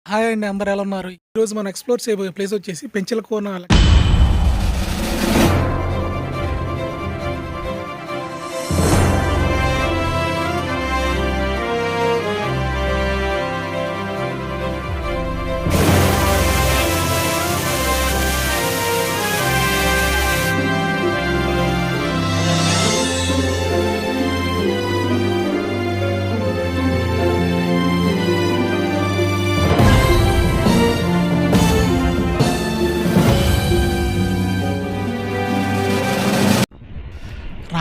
Hi అండి, అందరు ఎలా ఉన్నారు? ఈరోజు మనం ఎక్స్ప్లోర్ చేయబోయే ప్లేస్ వచ్చేసి పెంచలకోన.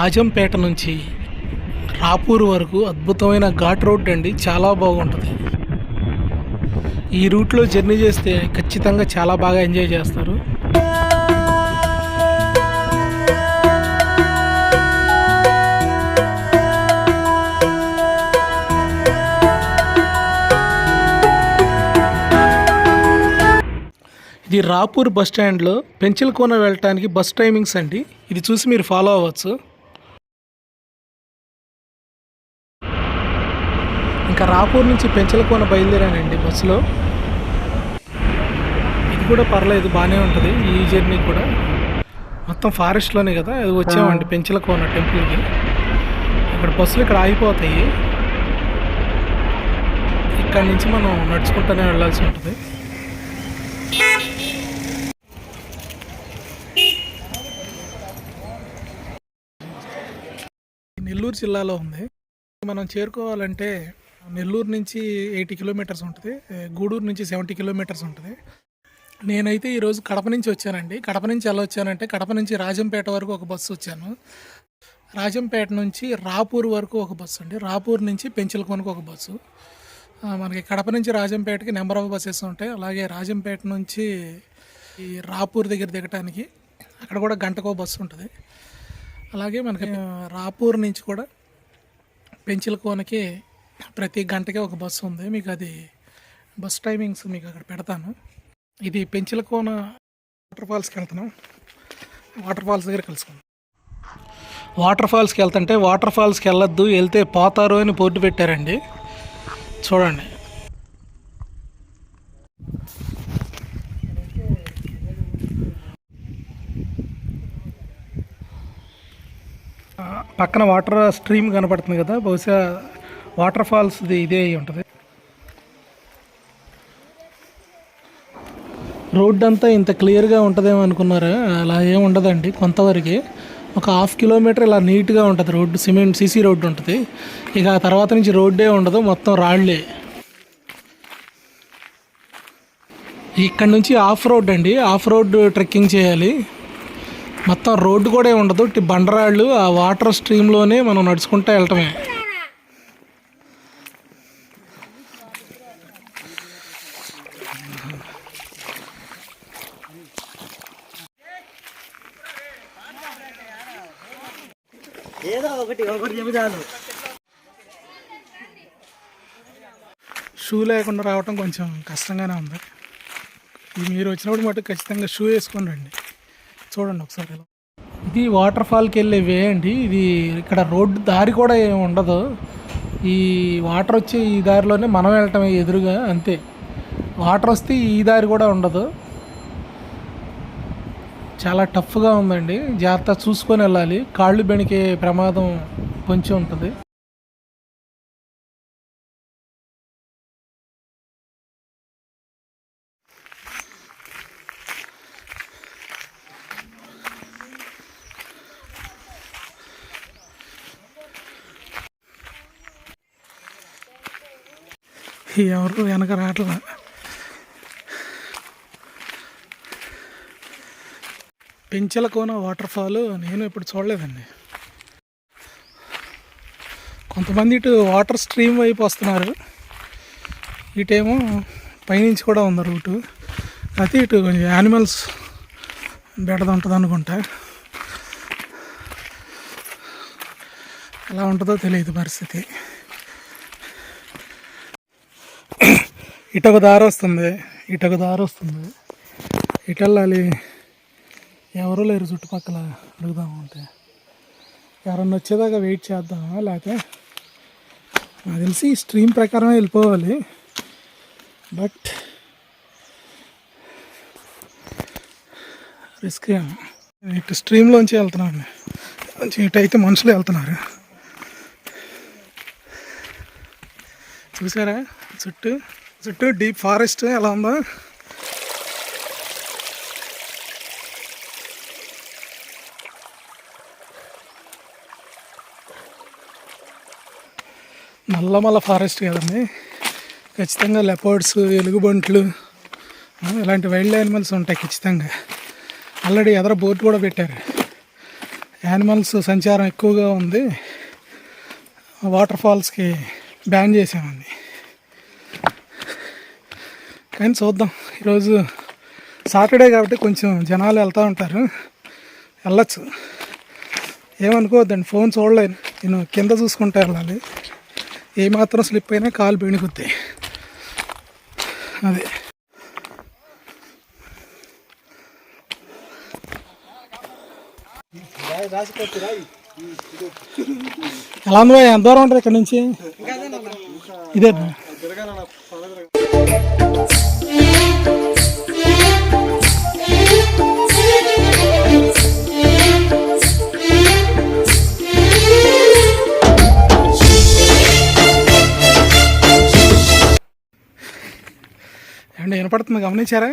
రాజంపేట నుంచి రాపూర్ వరకు అద్భుతమైన ఘాట్ రోడ్ అండి, చాలా బాగుంటుంది. ఈ రూట్లో జర్నీ చేస్తే ఖచ్చితంగా చాలా బాగా ఎంజాయ్ చేస్తారు. ఇది రాపూర్ బస్ స్టాండ్లో పెంచలకోన వెళ్ళటానికి బస్ టైమింగ్స్ అండి. ఇది చూసి మీరు ఫాలో అవ్వచ్చు. ఇంకా రాపూర్ నుంచి పెంచలకోన బయలుదేరానండి బస్సులో. ఇది కూడా పర్లేదు, బాగానే ఉంటుంది. ఈ జర్నీ కూడా మొత్తం ఫారెస్ట్లోనే కదా. అది వచ్చామండి పెంచలకోన టెంపుల్కి. ఇక్కడ బస్సులు ఇక్కడ ఆగిపోతాయి. ఇక్కడ నుంచి మనం నడుచుకుంటూనే వెళ్ళాల్సి ఉంటుంది. నెల్లూరు జిల్లాలో ఉంది. మనం చేరుకోవాలంటే నెల్లూరు నుంచి 80 కిలోమీటర్స్ ఉంటుంది, గూడూరు నుంచి 70 కిలోమీటర్స్ ఉంటుంది. నేనైతే ఈరోజు కడప నుంచి వచ్చానండి. కడప నుంచి ఎలా వచ్చానంటే, కడప నుంచి రాజంపేట వరకు ఒక బస్సు వచ్చాను. రాజంపేట నుంచి రాపూర్ వరకు ఒక బస్సు అండి. రాపూర్ నుంచి పెంచలకోనకు ఒక బస్సు. మనకి కడప నుంచి రాజంపేటకి నెంబర్ ఆఫ్ బస్సెస్ ఉంటాయి. అలాగే రాజంపేట నుంచి ఈ రాపూర్ దగ్గర దిగటానికి అక్కడ కూడా గంటకో బస్సు ఉంటుంది. అలాగే మనకి రాపూర్ నుంచి కూడా పెంచలకోనకి ప్రతి గంటకే ఒక బస్సు ఉంది. మీకు అది బస్ టైమింగ్స్ మీకు అక్కడ పెడతాను. ఇది పెంచలకోన వాటర్ ఫాల్స్కి వెళ్తున్నాం. వాటర్ ఫాల్స్ దగ్గర కలుసుకుందాం. వాటర్ ఫాల్స్కి వెళ్తుంటే వాటర్ ఫాల్స్కి వెళ్ళొద్దు, వెళ్తే పోతారు అని బోర్డు పెట్టారండి. చూడండి, పక్కన వాటర్ స్ట్రీమ్ కనపడుతుంది కదా, బహుశా వాటర్ ఫాల్స్ది ఇదే అయి ఉంటుంది. రోడ్ అంతా ఇంత క్లియర్గా ఉంటుందేమో అనుకున్నారు, అలా ఏమి ఉండదండి. కొంతవరకు ఒక 1/2 కిలోమీటర్ ఇలా నీట్గా ఉంటుంది రోడ్డు. సిమెంట్ సీసీ రోడ్డు ఉంటుంది. ఇక ఆ తర్వాత నుంచి రోడ్డే ఉండదు, మొత్తం రాళ్లే. ఇక్కడ నుంచి ఆఫ్ రోడ్ అండి, ఆఫ్ రోడ్ ట్రెక్కింగ్ చేయాలి. మొత్తం రోడ్డు కూడా ఉండదు, బండరాళ్ళు. ఆ వాటర్ స్ట్రీమ్లోనే మనం నడుచుకుంటూ వెళ్ళటమే. షూ లేకుండా రావటం కొంచెం కష్టంగానే ఉంది. మీరు వచ్చినప్పుడు మటుకు ఖచ్చితంగా షూ వేసుకొని రండి. చూడండి ఒకసారి. ఇది వాటర్ ఫాల్కి వెళ్ళే వే అండి. ఇది ఇక్కడ రోడ్డు దారి కూడా ఏమి ఉండదు. ఈ వాటర్ వచ్చే ఈ దారిలోనే మనం వెళ్ళటమే ఎదురుగా, అంతే. వాటర్ వస్తే ఈ దారి కూడా ఉండదు. చాలా టఫ్గా ఉందండి. జాగ్రత్త చూసుకొని వెళ్ళాలి, కాళ్ళు బెణికే ప్రమాదం కొంచెం ఉంటుంది. ఎవరు వెనక రావట్లా. పెంచలకోన వాటర్ ఫాల్ నేను ఇప్పుడు చూడలేదండి. కొంతమంది ఇటు వాటర్ స్ట్రీమ్ వైపు వస్తున్నారు, ఇటేమో పైనుంచి కూడా ఉంది రూటు. అయితే ఇటు కొంచెం యానిమల్స్ బెడద ఉంటుంది అనుకుంటా. ఎలా ఉంటుందో తెలియదు పరిస్థితి. ఇటొక దారి వస్తుంది, ఇటొక దారి వస్తుంది. ఇటు వెళ్ళాలి. ఎవరూ లేరు చుట్టుపక్కల. అడుగుదామంటే ఎవరన్నా వచ్చేదాకా వెయిట్ చేద్దామా, లేకపోతే నాకు తెలిసి స్ట్రీమ్ ప్రకారం వెళ్ళిపోవాలి. బట్ రిస్క్ ఇటు స్ట్రీమ్లోంచి వెళ్తున్నాను, ఇటు అయితే మనుషులు వెళ్తున్నారు. చూసారా చుట్టూ చుట్టూ డీప్ ఫారెస్ట్ ఎలా ఉందో. నల్లమల్ల ఫారెస్ట్ కదండి, ఖచ్చితంగా లెపర్డ్స్, ఎలుగుబంట్లు ఇలాంటి వైల్డ్ యానిమల్స్ ఉంటాయి ఖచ్చితంగా. ఆల్రెడీ ఎదర బోర్డు కూడా పెట్టారు, యానిమల్స్ సంచారం ఎక్కువగా ఉంది, వాటర్ ఫాల్స్కి బ్యాన్ చేసామండి. కానీ చూద్దాం, ఈరోజు సాటర్డే కాబట్టి కొంచెం జనాలు వెళ్తూ ఉంటారు, వెళ్ళచ్చు. ఏమనుకోవద్దండి, ఫోన్ చూడలేను నేను, కింద చూసుకుంటూ వెళ్ళాలి. ఏమాత్రం స్లిప్ అయినా కాలు బెణికుద్ది. అదే ఎలా ఉంది? ఎంత దూరం ఉంటుంది ఇక్కడ నుంచి? ఇదే ఏమంటే వినపడుతుంది, గమనించారా?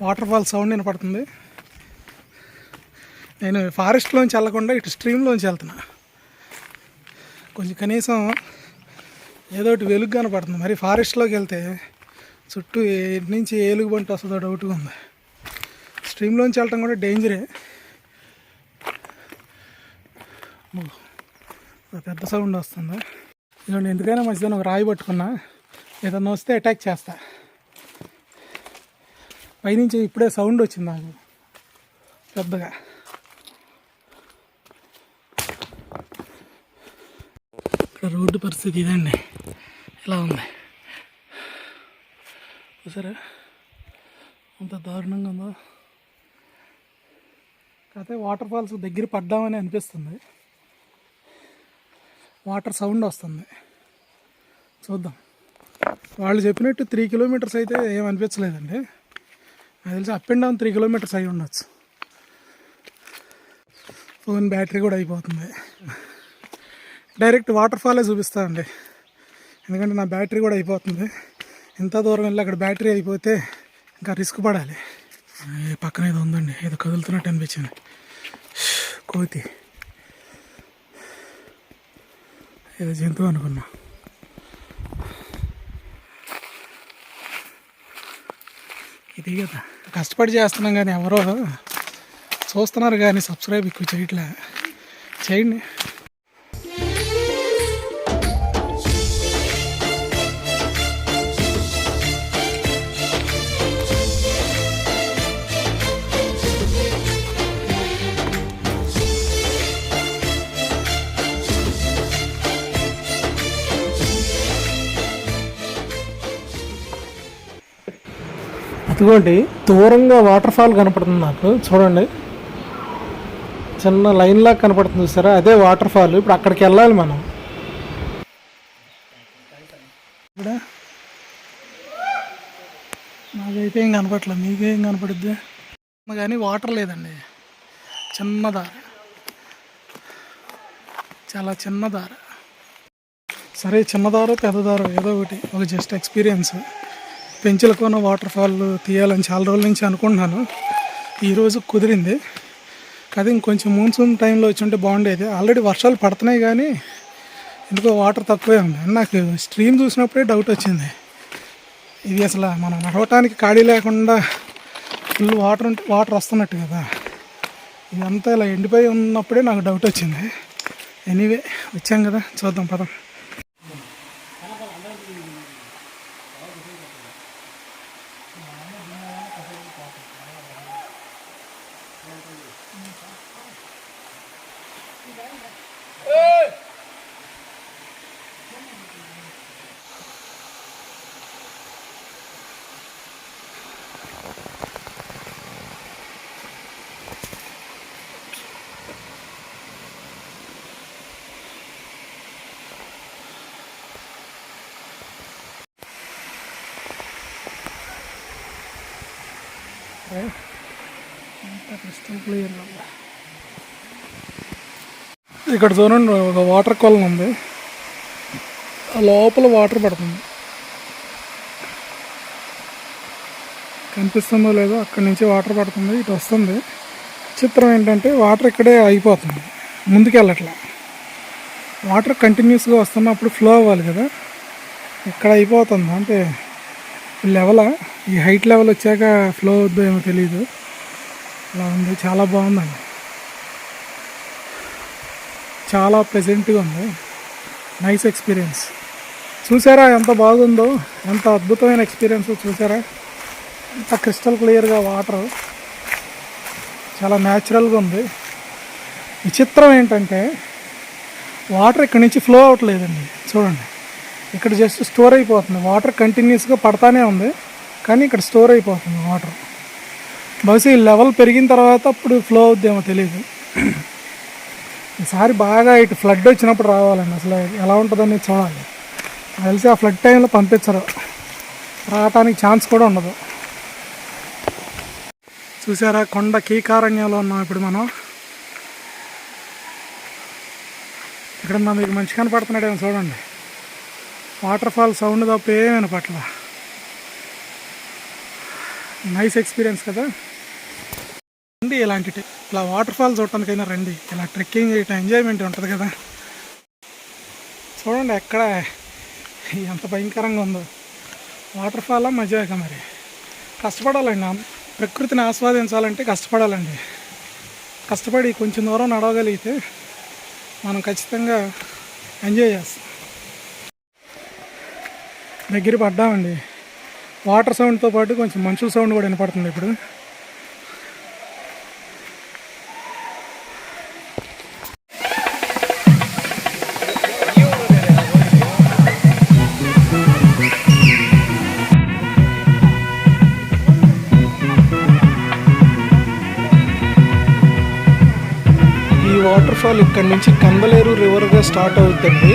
వాటర్ ఫాల్ సౌండ్ వినపడుతుంది. నేను ఫారెస్ట్లోంచి వెళ్ళకుండా ఇటు స్ట్రీమ్లోంచి వెళ్తున్నా. కొంచెం కనీసం ఏదో ఒకటి వెలుగు కనపడుతుంది. మరి ఫారెస్ట్లోకి వెళ్తే చుట్టూ ఎటు నుంచి ఏలుగుబంటి వస్తుందో డౌట్గా ఉంది. స్ట్రీమ్లోంచి వెళ్ళటం కూడా డేంజరే. పెద్ద సౌండ్ వస్తుంది. ఇదిగోండి, ఎందుకైనా మంచిదని ఒక రాయి పట్టుకున్నా, ఏదన్నా వస్తే అటాక్ చేస్తా. పైనుంచి ఇప్పుడే సౌండ్ వచ్చింది నాకు పెద్దగా. ఇక్కడ రోడ్డు పరిస్థితి ఇదండి, ఇలా ఉంది చూసారా అంత దారుణంగా ఉందో. కాకపోతే వాటర్ ఫాల్స్ దగ్గర పడ్డామని అనిపిస్తుంది, వాటర్ సౌండ్ వస్తుంది. చూద్దాం. వాళ్ళు చెప్పినట్టు 3 కిలోమీటర్స్ అయితే ఏం అనిపించలేదండి. నాకు తెలిసి అప్ అండ్ డౌన్ 3 కిలోమీటర్స్ అయి ఉండొచ్చు. ఫోన్ బ్యాటరీ కూడా అయిపోతుంది. డైరెక్ట్ వాటర్ ఫాలే చూపిస్తా అండి, ఎందుకంటే నా బ్యాటరీ కూడా అయిపోతుంది. ఎంత దూరం వెళ్ళి అక్కడ బ్యాటరీ అయిపోతే ఇంకా రిస్క్ పడాలి. పక్కన ఏదో ఉందండి, ఏదో కదులుతున్నట్టు అనిపించింది. కోతి, ఏదో జంతువు అనుకున్నా. ఇది కదా కష్టపడి చేస్తున్నాం, కానీ ఎవరో చూస్తున్నారు కానీ సబ్స్క్రైబ్ ఎక్కువ చేయట్లే. చేయండి. ఇదిగోండి, దూరంగా వాటర్ ఫాల్ కనపడుతుంది నాకు. చూడండి, చిన్న లైన్ లాగా కనపడుతుంది చూసారా, అదే వాటర్ ఫాల్. ఇప్పుడు అక్కడికి వెళ్ళాలి మనం. ఇక్కడ నాకైతే ఏం కనపడలేదు, మీకేం కనపడుద్ది? కానీ వాటర్ లేదండి, చిన్న దార, చాలా చిన్న దార. సరే, చిన్న దారో పెద్ద దారో ఏదో ఒకటి, ఒక just experience. Penchalakona water fall తీయాలని చాలా రోజుల నుంచి అనుకుంటున్నాను. ఈరోజు కుదిరింది. అది ఇంకొంచెం మాన్సూన్ టైంలో వచ్చి ఉంటే బాగుండేది. ఆల్రెడీ వర్షాలు పడుతున్నాయి కానీ ఎందుకో వాటర్ తక్కువే ఉంది. నాకు స్ట్రీమ్ చూసినప్పుడే డౌట్ వచ్చింది, ఇది అసలు మనం నడవటానికి ఖాళీ లేకుండా ఫుల్ వాటర్ వస్తున్నట్టు కదా. ఇదంతా ఇలా ఎండిపోయి ఉన్నప్పుడే నాకు డౌట్ వచ్చింది. ఎనీవే, వచ్చాం కదా, చూద్దాం పదం. అంతా క్రిస్టల్ క్లియర్గా ఉంది. ఇక్కడ చూడండి ఒక వాటర్ కొలను ఉంది, లోపల వాటర్ పడుతుంది, కనిపిస్తుందో లేదో అక్కడి నుంచి వాటర్ పడుతుంది, ఇటు వస్తుంది. చిత్రం ఏంటంటే వాటర్ ఇక్కడే అయిపోతుంది, ముందుకు వెళ్ళట్లా. వాటర్ కంటిన్యూస్గా వస్తున్నప్పుడు ఫ్లో అవ్వాలి కదా, ఇక్కడ అయిపోతుంది. అంటే లెవెల్ ఈ హైట్ లెవెల్ వచ్చాక ఫ్లో అవుద్దో ఏమో తెలియదు, అలా ఉంది. చాలా బాగుందండి, చాలా ప్లెజెంట్గా ఉంది, నైస్ ఎక్స్పీరియన్స్. చూసారా ఎంత బాగుందో, ఎంత అద్భుతమైన ఎక్స్పీరియన్స్ చూసారా, ఎంత క్రిస్టల్ క్లియర్గా వాటర్, చాలా న్యాచురల్గా ఉంది. విచిత్రం ఏంటంటే వాటర్ ఇక్కడి నుంచి ఫ్లో అవ్వట్లేదండి, చూడండి ఇక్కడ జస్ట్ స్టోర్ అయిపోతుంది. వాటర్ కంటిన్యూస్గా పడతానే ఉంది, కానీ ఇక్కడ స్టోర్ అయిపోతుంది వాటర్. బహుశా ఈ లెవెల్ పెరిగిన తర్వాత అప్పుడు ఫ్లో అవుద్దేమో తెలియదు. ఈసారి బాగా ఇటు ఫ్లడ్ వచ్చినప్పుడు రావాలండి, అసలు ఎలా ఉంటుందని చూడాలి. తెలిసి ఆ ఫ్లడ్ టైంలో పంపించరు, రావటానికి ఛాన్స్ కూడా ఉండదు. చూసారా కొండ కీకారణ్యంలో ఉన్నాం ఇప్పుడు మనం. ఇక్కడ మీకు మంచి కనపడుతున్నాడేమో చూడండి, వాటర్ ఫాల్ సౌండ్ తప్ప ఏమైనా పట్ల. నైస్ ఎక్స్పీరియన్స్ కదా రండి, ఇలాంటి ఇలా వాటర్ ఫాల్ చూడటానికైనా రండి, ఇలా ట్రెక్కింగ్ చేయటం ఎంజాయ్మెంట్ ఉంటుంది కదా. చూడండి ఎక్కడ ఎంత భయంకరంగా ఉందో, వాటర్ ఫాల్ మజాగా. మరి కష్టపడాలండి, ప్రకృతిని ఆస్వాదించాలంటే కష్టపడాలండి. కష్టపడి కొంచెం దూరం నడవగలిగితే మనం ఖచ్చితంగా ఎంజాయ్ చేస్తాం. దగ్గర పడ్డామండి, వాటర్ సౌండ్తో పాటు కొంచెం మనుషుల సౌండ్ కూడా వినపడుతుంది ఇప్పుడు. ఈ వాటర్ ఫాల్ ఇక్కడ నుంచి కందలేరు రివర్గా స్టార్ట్ అవుతుంది.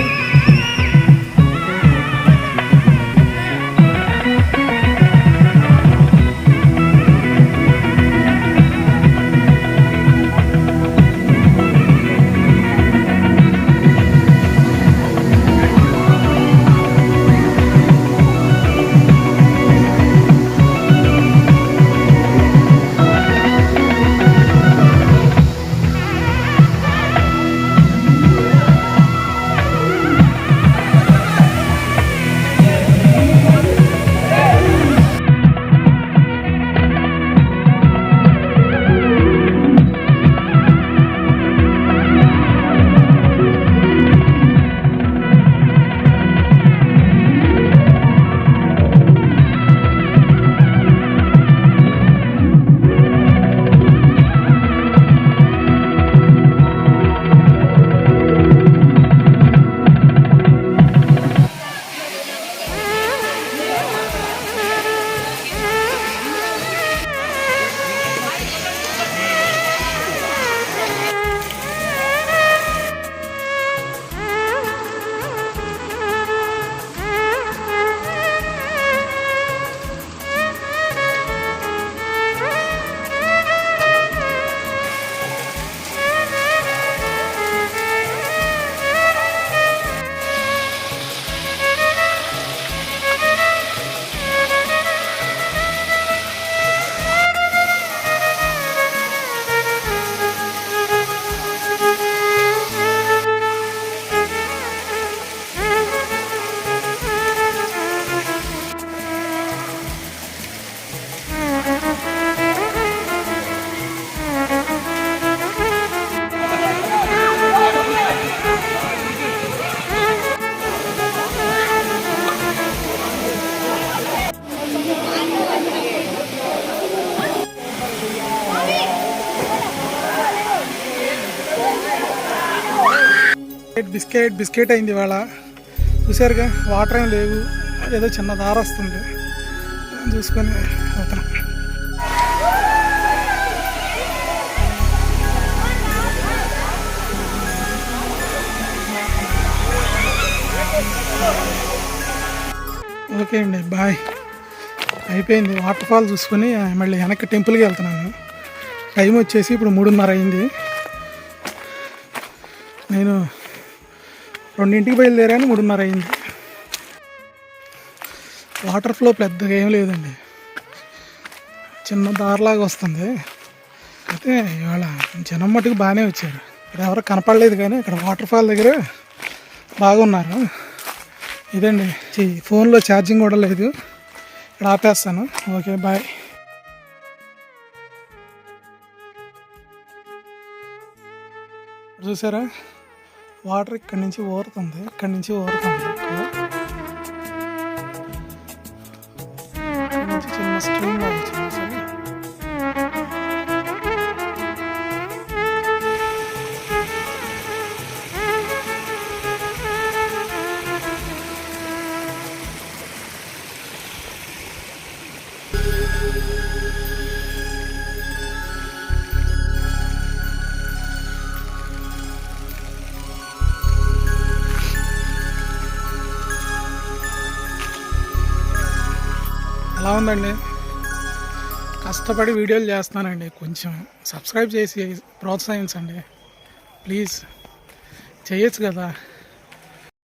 బిస్కెట్ అయింది ఇవాళ. చూసారుగా వాటర్ ఏం లేవు, ఏదో చిన్న దార వస్తుంది, చూసుకొని అవుతాం. ఓకే అండి, బాయ్. అయిపోయింది వాటర్ ఫాల్ చూసుకొని మళ్ళీ వెనక్కి టెంపుల్కి వెళ్తున్నాను. టైం వచ్చేసి ఇప్పుడు 3:30 అయింది. నేను 2ంటికి బయలుదేరాను, 3:30 అయింది. వాటర్ ఫ్లో పెద్దగా ఏం లేదండి, చిన్న దారిలాగా వస్తుంది. అయితే ఇవాళ జనం మటుకు బాగానే వచ్చారు. ఇక్కడ ఎవరు కనపడలేదు, కానీ ఇక్కడ వాటర్ ఫాల్ దగ్గర బాగున్నారు. ఇదండి, ఫోన్లో ఛార్జింగ్ కూడా లేదు. ఇక్కడ ఆపేస్తాను. Okay, bye. చూసారా, వాటర్ ఇక్కడి నుంచి ఊరుతుంది, ఇక్కడి నుంచి ఊరుతుంది. ఇక్కడ నుంచి చిన్న స్ట్రీమ్ లాగా వచ్చింది. సరే, ఎలా ఉందండి? కష్టపడి వీడియోలు చేస్తానండి, కొంచెం సబ్స్క్రైబ్ చేసి ప్రోత్సహించండి ప్లీజ్. చేయొచ్చు కదా.